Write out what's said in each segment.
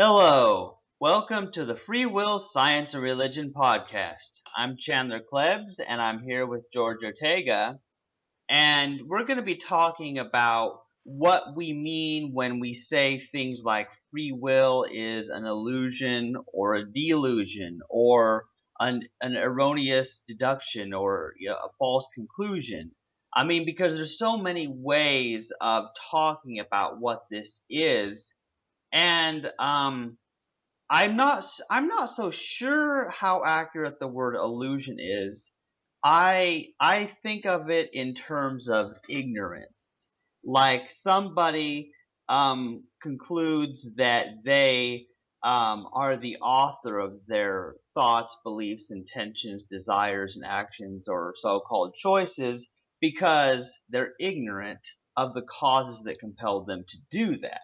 Hello, welcome to the Free Will, Science, and Religion podcast. I'm Chandler Klebs, and I'm here with George Ortega, and we're going to be talking about what we mean when we say things like free will is an illusion or a delusion or an erroneous deduction or a false conclusion. I mean, because there's so many ways of talking about what this is, and I'm not so sure how accurate the word illusion is. I think of it in terms of ignorance. Like somebody concludes that they are the author of their thoughts, beliefs, intentions, desires, and actions, or so-called choices, because they're ignorant of the causes that compelled them to do that.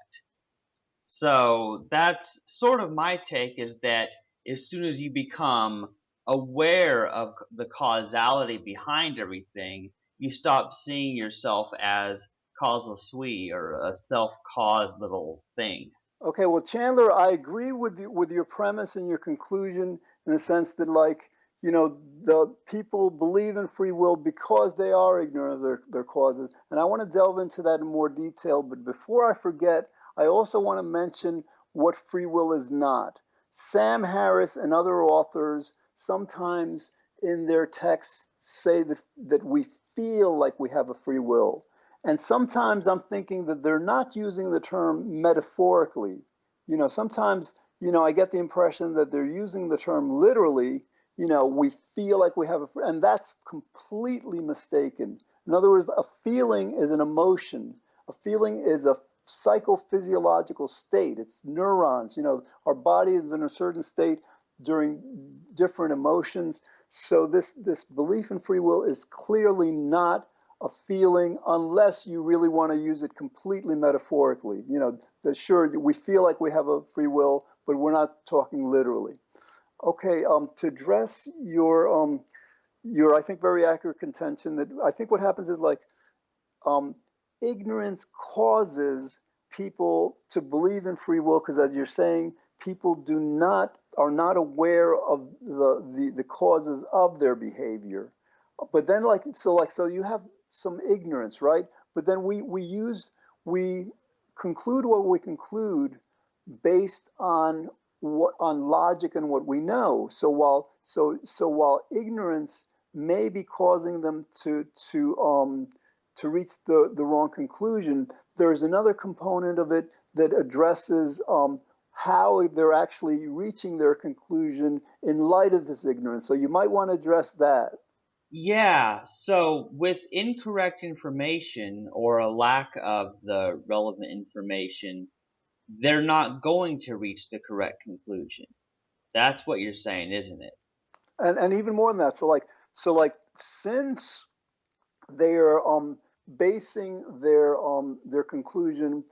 So that's sort of my take, is that as soon as you become aware of the causality behind everything, you stop seeing yourself as causal sui or a self-caused little thing. Okay, well, Chandler, I agree with your premise and your conclusion in the sense that, the people believe in free will because they are ignorant of their causes. And I want to delve into that in more detail. But before I forget, I also want to mention what free will is not. Sam Harris and other authors sometimes in their texts say that we feel like we have a free will. And sometimes I'm thinking that they're not using the term metaphorically. Sometimes, I get the impression that they're using the term literally. We feel like we have and that's completely mistaken. In other words, a feeling is an emotion. A feeling is a psychophysiological state. It's neurons. Our body is in a certain state during different emotions. So this belief in free will is clearly not a feeling unless you really want to use it completely metaphorically. That sure, we feel like we have a free will, but we're not talking literally. Okay, to address your I think very accurate contention that I think what happens is um, ignorance causes people to believe in free will because, as you're saying, people do not are not aware of the causes of their behavior. But then, so you have some ignorance, right? But then we conclude what we conclude based on what on logic and what we know. So while ignorance may be causing them to reach the wrong conclusion, there's another component of it that addresses how they're actually reaching their conclusion in light of this ignorance. So you might want to address that. Yeah, so with incorrect information or a lack of the relevant information, they're not going to reach the correct conclusion. That's what you're saying, isn't it? And even more than that. So since they are basing their conclusion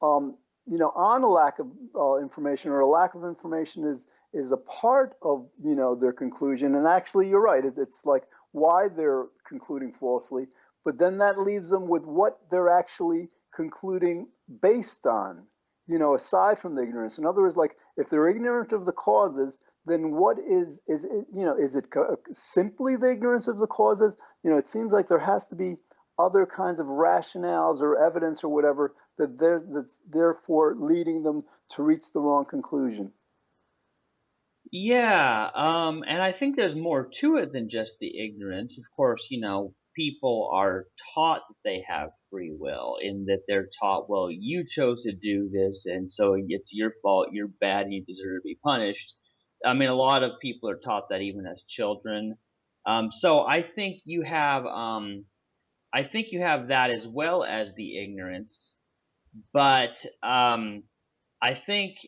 on a lack of information, or a lack of information is a part of their conclusion. And actually, you're right. It's like why they're concluding falsely, but then that leaves them with what they're actually concluding based on. Aside from the ignorance. In other words, like if they're ignorant of the causes, then what is it? Is it simply the ignorance of the causes? It seems like there has to be other kinds of rationales or evidence or whatever that's therefore leading them to reach the wrong conclusion. Yeah, and I think there's more to it than just the ignorance. Of course, people are taught that they have free will, in that they're taught, well, you chose to do this, and so it's your fault, you're bad, and you deserve to be punished. I mean, a lot of people are taught that even as children. So I think you have that as well as the ignorance, but I think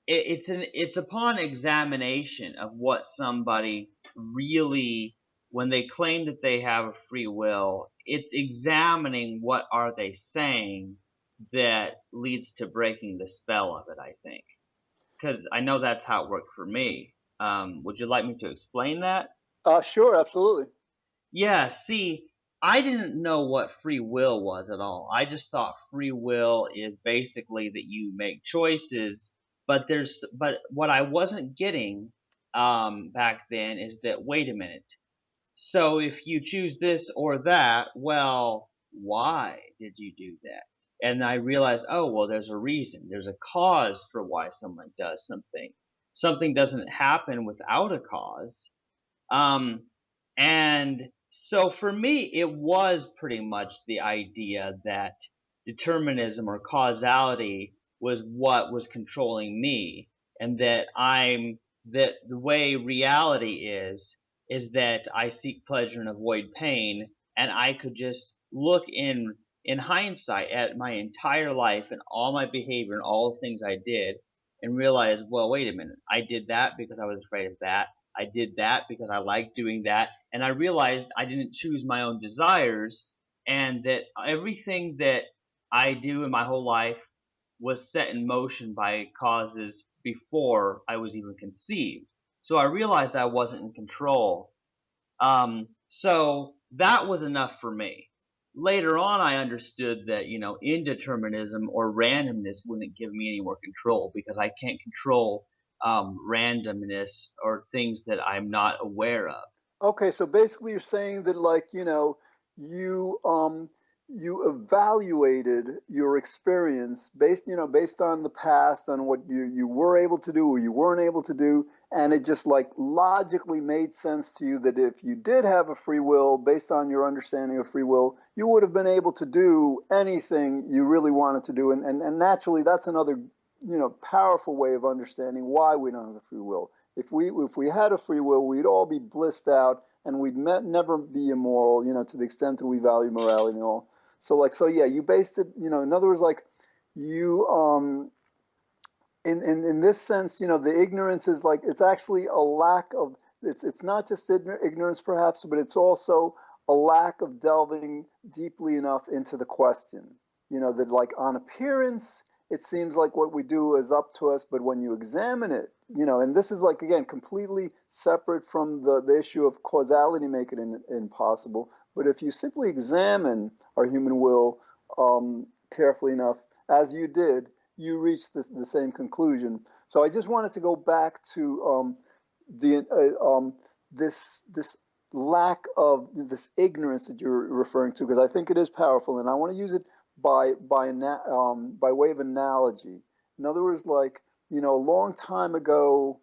it's upon examination of what somebody really, when they claim that they have a free will, it's examining what are they saying that leads to breaking the spell of it, I think, because I know that's how it worked for me. Would you like me to explain that? Sure, absolutely. Yeah, see, I didn't know what free will was at all. I just thought free will is basically that you make choices but what I wasn't getting back then is that, wait a minute. So if you choose this or that, well, why did you do that? And I realized, oh, well, there's a reason. There's a cause for why someone does something. Something doesn't happen without a cause. Um, and so for me, it was pretty much the idea that determinism or causality was what was controlling me, and that the way reality is that I seek pleasure and avoid pain, and I could just look in hindsight at my entire life and all my behavior and all the things I did and realize, well, wait a minute, I did that because I was afraid of that. I did that because I liked doing that. And I realized I didn't choose my own desires, and that everything that I do in my whole life was set in motion by causes before I was even conceived. So I realized I wasn't in control. So that was enough for me. Later on, I understood that, indeterminism or randomness wouldn't give me any more control because I can't control randomness or things that I'm not aware of. Okay, so basically you're saying that like, you you evaluated your experience based, based on the past, on what you were able to do or you weren't able to do, and it just like logically made sense to you that if you did have a free will based on your understanding of free will, you would have been able to do anything you really wanted to do. And naturally that's another, powerful way of understanding why we don't have a free will. If we had a free will, we'd all be blissed out, and we'd never be immoral, to the extent that we value morality and all. So yeah, you based it, in other words, like you in this sense, the ignorance is like it's actually a lack of it's not just ignorance perhaps, but it's also a lack of delving deeply enough into the question. That like on appearance, it seems like what we do is up to us, but when you examine it, and this is like again completely separate from the issue of causality make it impossible. But if you simply examine our human will carefully enough, as you did, you reach the same conclusion. So I just wanted to go back to the this lack of this ignorance that you're referring to, because I think it is powerful, and I want to use it by way of analogy. In other words, like a long time ago,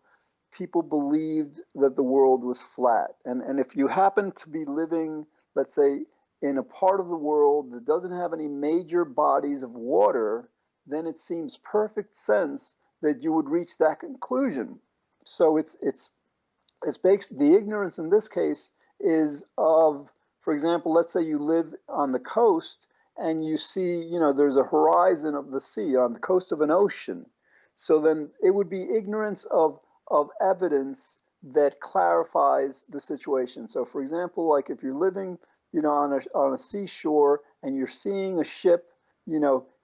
people believed that the world was flat, and if you happen to be living, let's say, in a part of the world that doesn't have any major bodies of water, then it seems perfect sense that you would reach that conclusion. So it's based, the ignorance in this case is of, for example, let's say you live on the coast and you see, there's a horizon of the sea on the coast of an ocean. So then it would be ignorance of evidence that clarifies the situation. So for example, like if you're living, on a seashore and you're seeing a ship,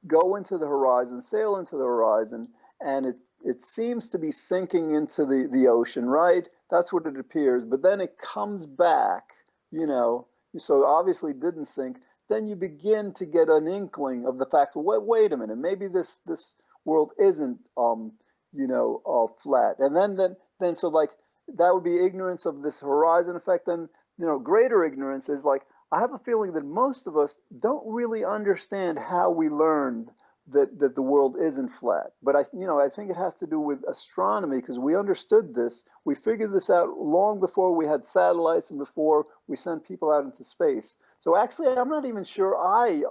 go into the horizon, sail into the horizon, and it seems to be sinking into the ocean, right? That's what it appears. But then it comes back, you know, so obviously didn't sink. Then you begin to get an inkling of the fact, well, wait a minute, maybe this world isn't, flat. And then so like that would be ignorance of this horizon effect. Then, greater ignorance is like, I have a feeling that most of us don't really understand how we learned that the world isn't flat. But I think it has to do with astronomy, because we understood this. We figured this out long before we had satellites and before we sent people out into space. So actually, I'm not even sure I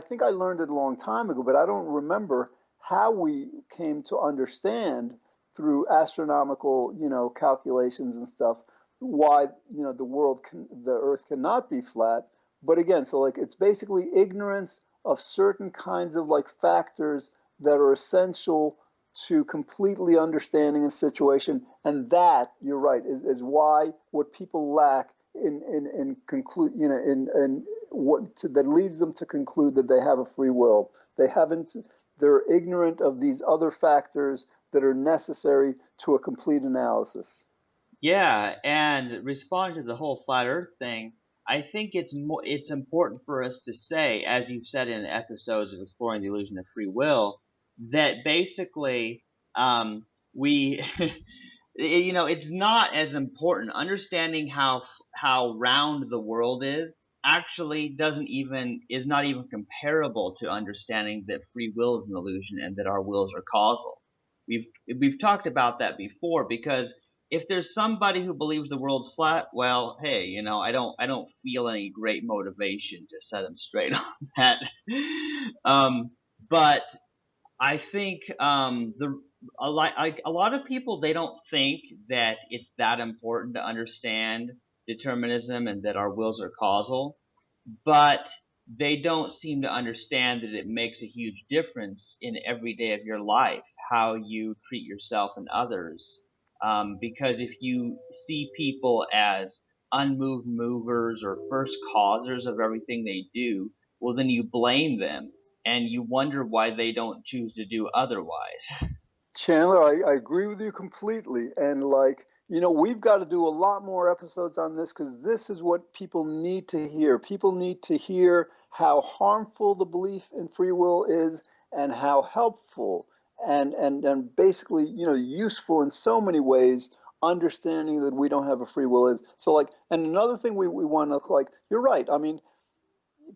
think I learned it a long time ago, but I don't remember how we came to understand through astronomical, calculations and stuff, why, the Earth cannot be flat. But again, so like it's basically ignorance of certain kinds of like factors that are essential to completely understanding a situation, and that, you're right, is why what people lack in conclude, in that leads them to conclude that they have a free will. They're ignorant of these other factors that are necessary to a complete analysis. Yeah, and responding to the whole flat Earth thing, I think it's important for us to say, as you've said in episodes of Exploring the Illusion of Free Will, that basically We it's not as important. Understanding how round the world is actually doesn't even is not even comparable to understanding that free will is an illusion and that our wills are causal. We've talked about that before, because if there's somebody who believes the world's flat, well, hey, I don't feel any great motivation to set them straight on that. But I think a lot of people, they don't think that it's that important to understand determinism and that our wills are causal, but they don't seem to understand that it makes a huge difference in every day of your life how you treat yourself and others. Because if you see people as unmoved movers or first causers of everything they do, well, then you blame them and you wonder why they don't choose to do otherwise. Chandler, I agree with you completely. And we've got to do a lot more episodes on this because this is what people need to hear. People need to hear how harmful the belief in free will is and how helpful and basically, useful in so many ways, understanding that we don't have a free will is. So and another thing we want to you're right. I mean,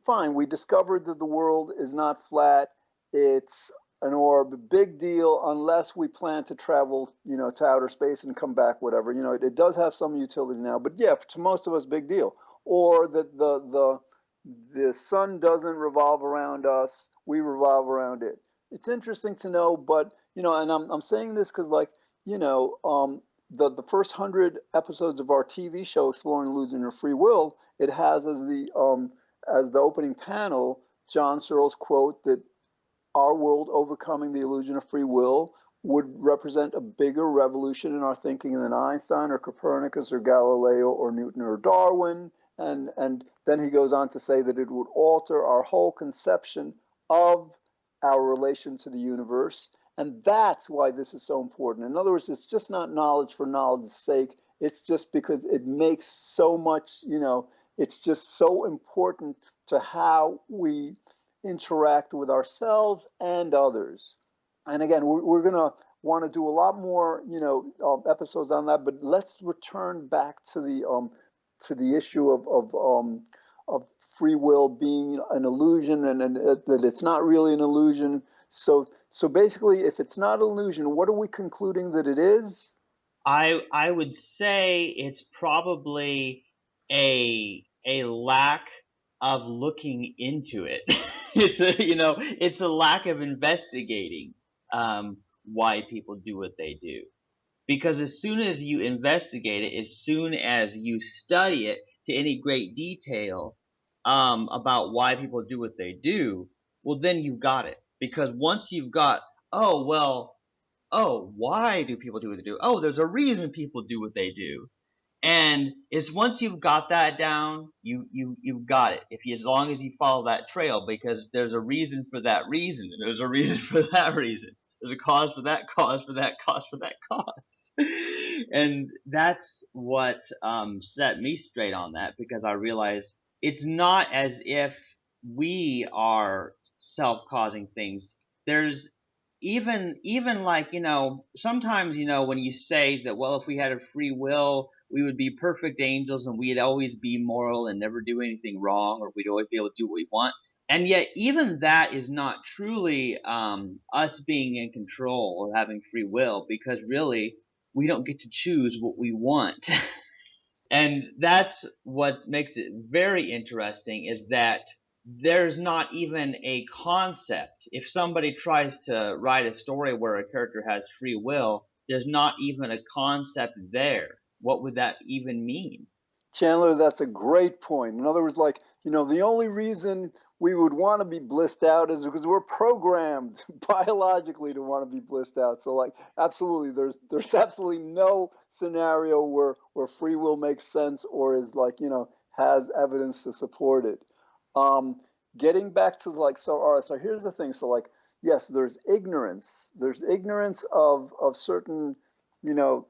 fine, we discovered that the world is not flat. It's an orb. Big deal, unless we plan to travel, to outer space and come back, whatever. It does have some utility now, but yeah, to most of us, big deal. Or that the sun doesn't revolve around us, we revolve around it. It's interesting to know, but and I'm saying this because the first 100 episodes of our TV show, Exploring Illusion of Free Will, it has as the opening panel, John Searle's quote that our world overcoming the illusion of free will would represent a bigger revolution in our thinking than Einstein or Copernicus or Galileo or Newton or Darwin. And then he goes on to say that it would alter our whole conception of our relation to the universe. And that's why this is so important. In other words, it's just not knowledge for knowledge's sake. It's just because it makes so much, it's just so important to how we interact with ourselves and others. And again, we're going to want to do a lot more, episodes on that. But let's return back to the issue of free will being an illusion and that it's not really an illusion. So basically, if it's not an illusion, what are we concluding that it is? I would say it's probably a lack of looking into it. It's a lack of investigating why people do what they do. Because as soon as you investigate it, as soon as you study it to any great detail about why people do what they do, well, then you've got it. Because once you've got, oh well, oh, why do people do what they do? Oh, there's a reason people do what they do. And it's once you've got that down, you've got it. If you, as long as you follow that trail, because there's a reason for that reason, and there's a reason for that reason. There's a cause for that cause for that cause for that cause. And that's what set me straight on that, because I realized it's not as if we are self-causing things. There's even like, sometimes, when you say that, well, if we had a free will, we would be perfect angels and we'd always be moral and never do anything wrong, or we'd always be able to do what we want. And yet even that is not truly us being in control or having free will, because really we don't get to choose what we want. And that's what makes it very interesting, is that there's not even a concept. If somebody tries to write a story where a character has free will, there's not even a concept there. What would that even mean? Chandler, that's a great point. In other words, the only reason we would want to be blissed out is because we're programmed biologically to want to be blissed out. So, absolutely, there's absolutely no scenario where free will makes sense or is has evidence to support it. Um, Getting back to so, all right. So here's the thing. So, yes, there's ignorance. There's ignorance of certain, you know,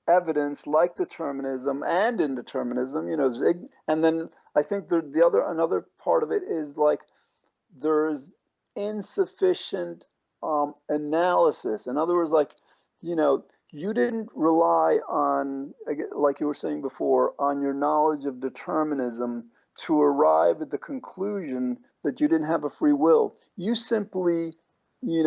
evidence like determinism and indeterminism, and then I think another part of it is there's insufficient analysis. In other words, like, you know, you didn't rely on, like you were saying before, on your knowledge of determinism to arrive at the conclusion that you didn't have a free will. You simply,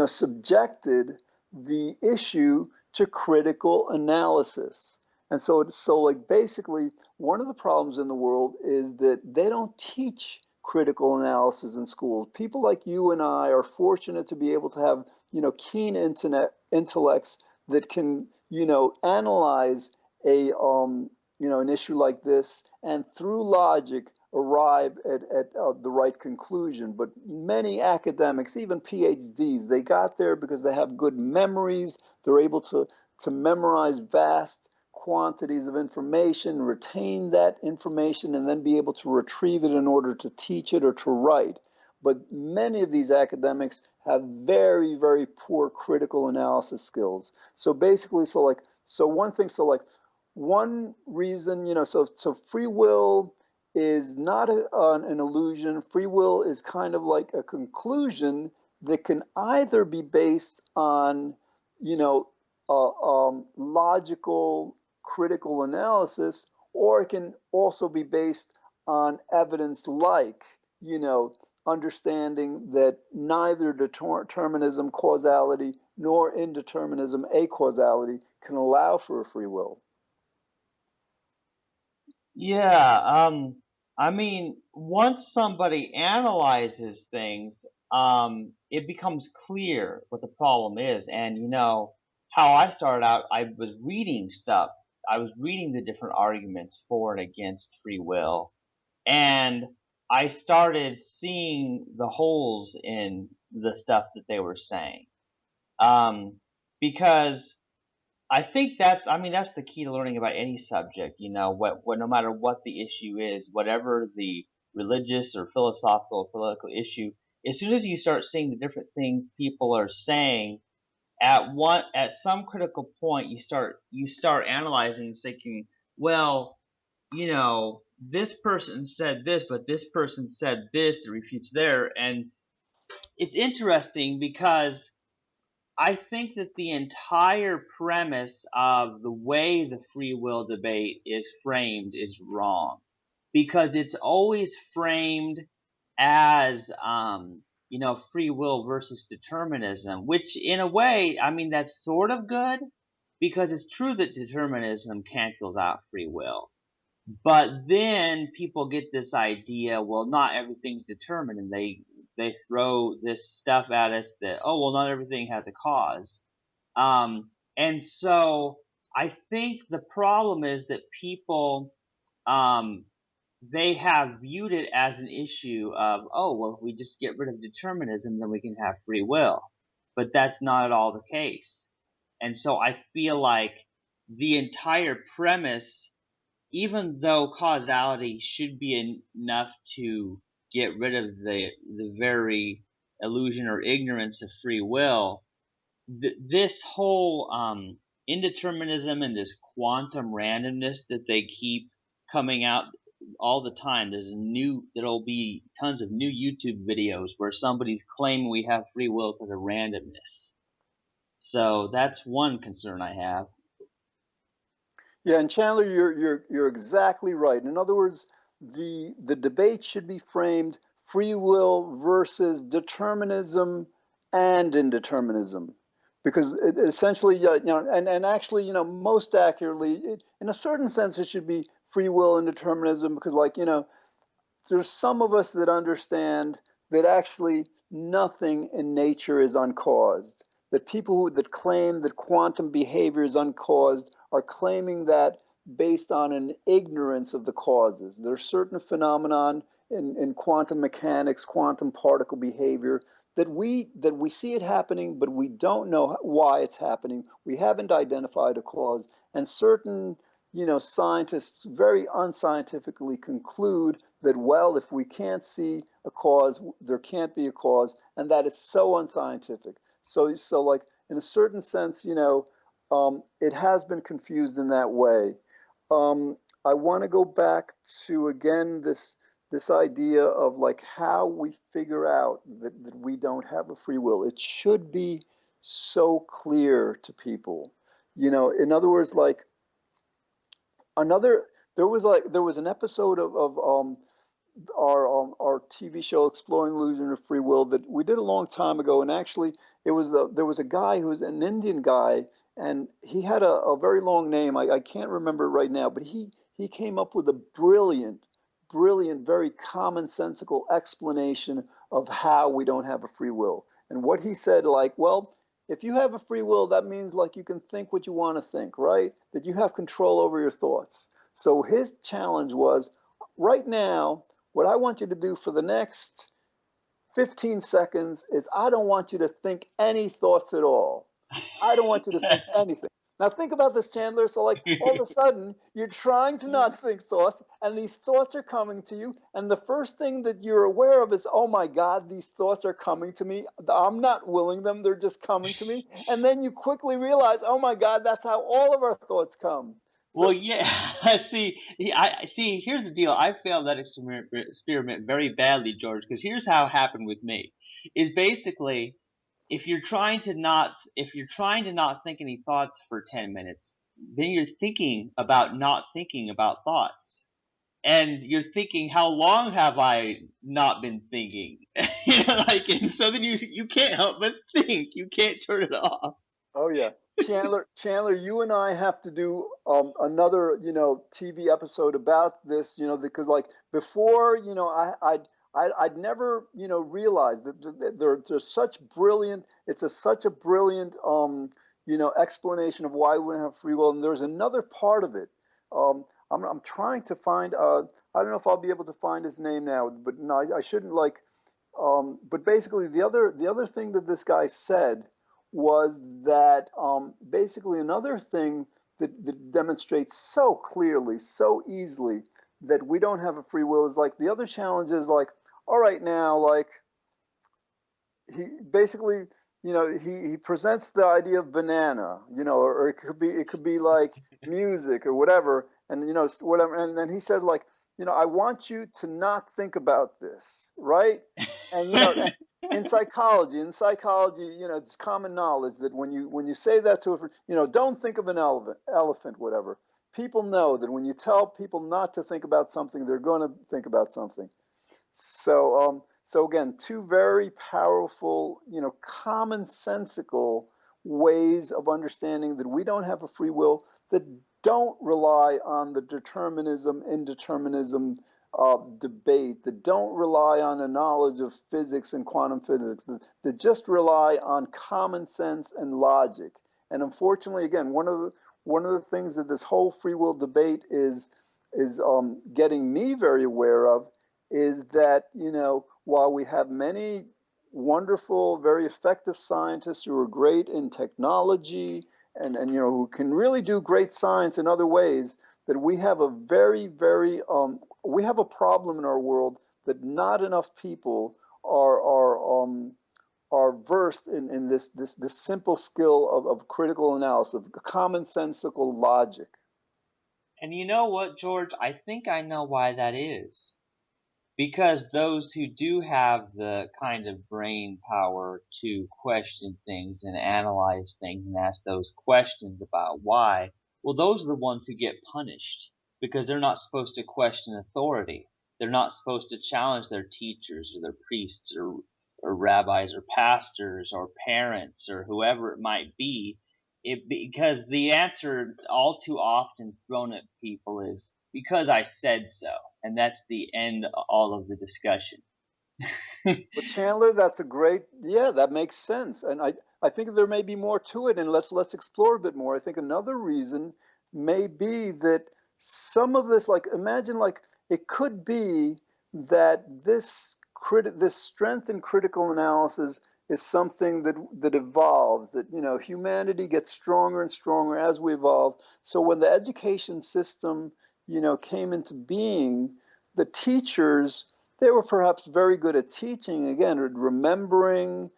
subjected the issue to critical analysis. And so like basically, one of the problems in the world is that they don't teach critical analysis in schools. People like you and I are fortunate to be able to have, keen internet intellects that can, analyze an issue like this, and through logic arrive at the right conclusion. But many academics, even PhDs, they got there because they have good memories. They're able to memorize vast quantities of information, retain that information, and then be able to retrieve it in order to teach it or to write. But many of these academics have very, very poor critical analysis skills. So basically, one reason, so free will is not an illusion. Free will is kind of like a conclusion that can either be based on, you know, logical critical analysis, or it can also be based on evidence like, you know, understanding that neither determinism, causality, nor indeterminism, acausality, can allow for a free will. Yeah, I mean, once somebody analyzes things, it becomes clear what the problem is. And how I started out, I was reading stuff. I was reading the different arguments for and against free will, and I started seeing the holes in the stuff that they were saying. Because I mean, that's the key to learning about any subject, no matter what the issue is, whatever the religious or philosophical or political issue, as soon as you start seeing the different things people are saying, at some critical point, you start analyzing and thinking, well, this person said this, but this person said this that refutes there. And it's interesting because I think that the entire premise of the way the free will debate is framed is wrong, because it's always framed as free will versus determinism, which in a way, I mean, that's sort of good, because it's true that determinism cancels out free will. But then people get this idea, well, not everything's determined, and they throw this stuff at us that, oh, well, not everything has a cause. And so I think the problem is that people, um, they have viewed it as an issue of, oh, well, if we just get rid of determinism, then we can have free will. But that's not at all the case. And so I feel like the entire premise, even though causality should be enough to get rid of the very illusion or ignorance of free will, this whole indeterminism and this quantum randomness that they keep coming out all the time. There'll be tons of new YouTube videos where somebody's claiming we have free will because of randomness. So that's one concern I have. Yeah, and Chandler, you're exactly right. In other words, the debate should be framed free will versus determinism and indeterminism, because it essentially, and actually, most accurately, in a certain sense, it should be free will and determinism, because, like, there's some of us that understand that actually nothing in nature is uncaused. That that claim that quantum behavior is uncaused are claiming that based on an ignorance of the causes. There's certain phenomenon in quantum mechanics, quantum particle behavior, that we see it happening, but we don't know why it's happening. We haven't identified a cause, and certain scientists very unscientifically conclude that, well, if we can't see a cause, there can't be a cause, and that is so unscientific. So like, in a certain sense, it has been confused in that way. I want to go back to, again, this this idea of like how we figure out that we don't have a free will. It should be so clear to people. In other words, like another there was an episode of our TV show Exploring the Illusion of Free Will that we did a long time ago, and actually there was a guy who was an Indian guy, and he had a very long name. I can't remember it right now, but he came up with a brilliant, very commonsensical explanation of how we don't have a free will. And what he said, like, well, if you have a free will, that means like you can think what you want to think, right? That you have control over your thoughts. So his challenge was, right now, what I want you to do for the next 15 seconds is I don't want you to think any thoughts at all. I don't want you to think anything. Now think about this, Chandler. So like all of a sudden you're trying to not think thoughts, and these thoughts are coming to you, and the first thing that you're aware of is, oh my God, these thoughts are coming to me. I'm not willing them, they're just coming to me. And then you quickly realize, oh my God, that's how all of our thoughts come. Well, So yeah. See, I see. Here's the deal. I failed that experiment very badly, George. Because here's how it happened with me: is basically if you're trying to not think any thoughts for 10 minutes, then you're thinking about not thinking about thoughts, and you're thinking, how long have I not been thinking? And so then you can't help but think. You can't turn it off. oh yeah, Chandler, you and I have to do another, TV episode about this, because like before, I'd never, realized that there's such brilliant, such a brilliant, explanation of why we don't have free will, and there's another part of it. I'm trying to find, I don't know if I'll be able to find his name now, but no, I shouldn't like. But basically, the other thing that this guy said was that basically another thing that demonstrates so clearly, so easily that we don't have a free will is like the other challenge is like, all right, now, like he basically, he presents the idea of banana, or it could be like music or whatever, and whatever, and then he said like, I want you to not think about this, right? And in psychology, it's common knowledge that when you say that to a, don't think of an elephant, whatever. People know that when you tell people not to think about something, they're going to think about something. So again, two very powerful, commonsensical ways of understanding that we don't have a free will, that don't rely on the determinism, indeterminism debate, that don't rely on a knowledge of physics and quantum physics, that just rely on common sense and logic. And unfortunately, again, one of the things that this whole free will debate is getting me very aware of is that, while we have many wonderful, very effective scientists who are great in technology and who can really do great science in other ways, that we have a we have a problem in our world that not enough people are versed in this simple skill of critical analysis, of commonsensical logic. And you know what, George? I think I know why that is. Because those who do have the kind of brain power to question things and analyze things and ask those questions about why, well, those are the ones who get punished because they're not supposed to question authority. They're not supposed to challenge their teachers or their priests or rabbis or pastors or parents or whoever it might be. Because the answer all too often thrown at people is because I said so, and that's the end of all of the discussion. But Chandler, that's a great, yeah, that makes sense. And I think there may be more to it, and let's explore a bit more. I think another reason may be that some of this, like imagine like it could be that this strength in critical analysis is something that evolves, that humanity gets stronger and stronger as we evolve. So when the education system, came into being, the teachers, they were perhaps very good at teaching, again, at remembering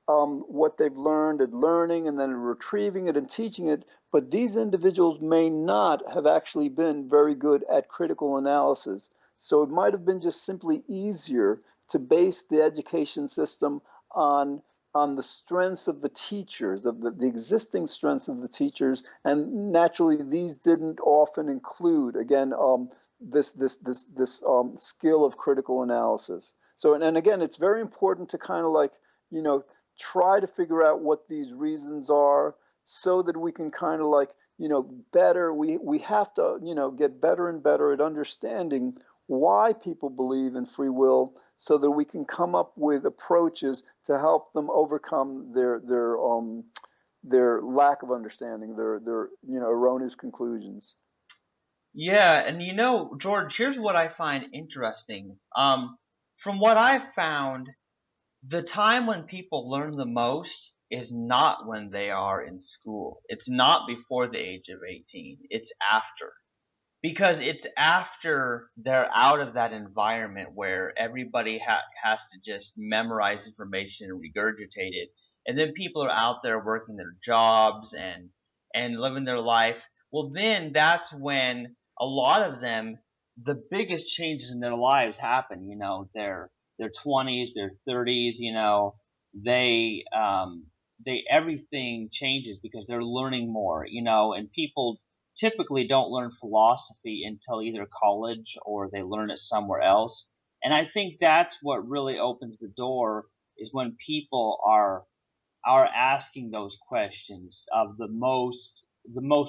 what they've learned, at learning, and then retrieving it and teaching it. But these individuals may not have actually been very good at critical analysis. So it might have been just simply easier to base the education system on on the strengths of the teachers, of the existing strengths of the teachers, and naturally these didn't often include, again, this skill of critical analysis. So, and again, it's very important to kind of like, you know, try to figure out what these reasons are so that we can kind of like, better, we have to, get better and better at understanding why people believe in free will so that we can come up with approaches to help them overcome their lack of understanding, their erroneous conclusions. Yeah, and George, here's what I find interesting. From what I've found, the time when people learn the most is not when they are in school. It's not before the age of 18. It's after. Because it's after they're out of that environment where everybody has to just memorize information and regurgitate it, and then people are out there working their jobs and living their life. Well, then that's when a lot of them, the biggest changes in their lives happen. Their 20s, their 30s. They everything changes because they're learning more. And people typically don't learn philosophy until either college or they learn it somewhere else. And I think that's what really opens the door, is when people are asking those questions of the most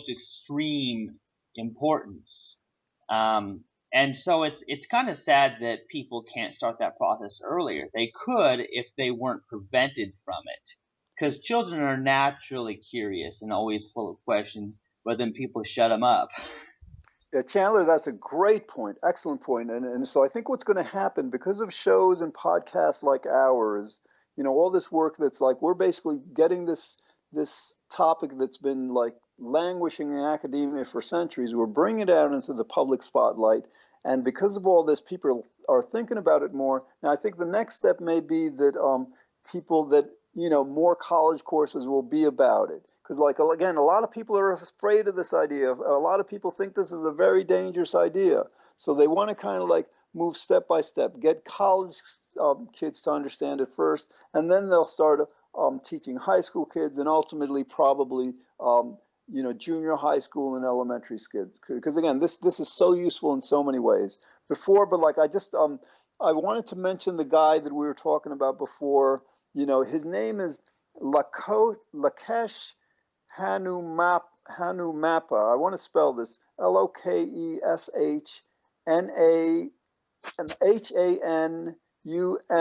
extreme importance. And so it's kind of sad that people can't start that process earlier. They could if they weren't prevented from it, because children are naturally curious and always full of questions, but then people shut them up. Yeah, Chandler, that's a great point. Excellent point. And so I think what's going to happen because of shows and podcasts like ours, all this work that's like we're basically getting this topic that's been like languishing in academia for centuries, we're bringing it out into the public spotlight. And because of all this, people are thinking about it more. Now, I think the next step may be that people that, more college courses will be about it. Because, like, again, a lot of people are afraid of this idea. A lot of people think this is a very dangerous idea. So they want to kind of like move step by step, get college kids to understand it first, and then they'll start teaching high school kids, and ultimately probably junior high school and elementary kids. Because again, this is so useful in so many ways. Before, but like I wanted to mention the guy that we were talking about before. His name is Lakesh Hanumappa. I want to spell this Lokeshna and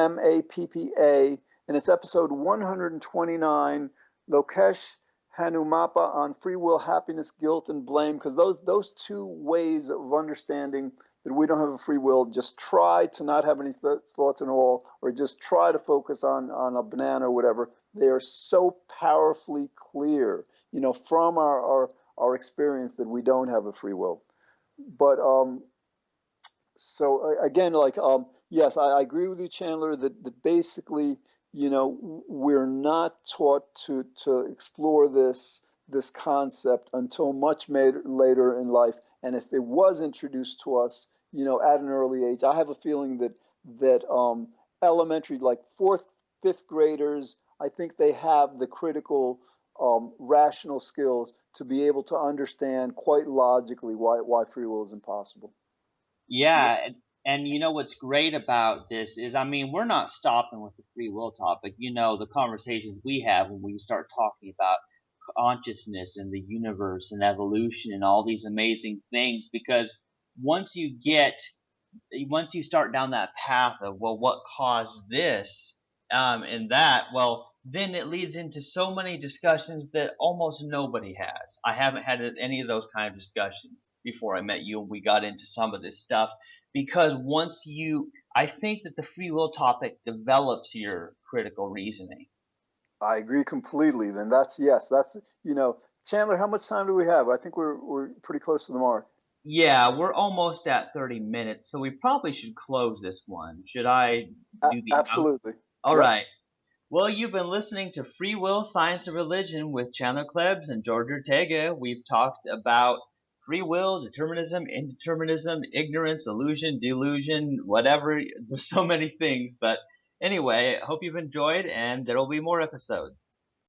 Hanumappa, and it's episode 129. Lokesh Hanumappa on free will, happiness, guilt, and blame. Because those two ways of understanding that we don't have a free will, just try to not have any thoughts at all, or just try to focus on a banana or whatever. They are so powerfully clear, from our experience that we don't have a free will. But so again, like yes, I agree with you, Chandler, that basically, we're not taught to explore this concept until much later in life. And if it was introduced to us, at an early age, I have a feeling that elementary, like fourth, fifth graders, I think they have the critical, rational skills to be able to understand quite logically why free will is impossible. Yeah, and what's great about this is, I mean, we're not stopping with the free will topic. The conversations we have when we start talking about consciousness and the universe and evolution and all these amazing things, because once you get once you start down that path of, well, what caused this, and that, well, then it leads into so many discussions that almost nobody has. I haven't had any of those kind of discussions before I met you and we got into some of this stuff, because I think that the free will topic develops your critical reasoning. I agree completely. Then yes, Chandler. How much time do we have? I think we're pretty close to the mark. Yeah, we're almost at 30 minutes, so we probably should close this one. Should I do the Absolutely. All Yep. right. Well, you've been listening to Free Will, Science, and Religion with Chandler Klebs and George Ortega. We've talked about free will, determinism, indeterminism, ignorance, illusion, delusion, whatever. There's so many things. But anyway, I hope you've enjoyed, and there will be more episodes.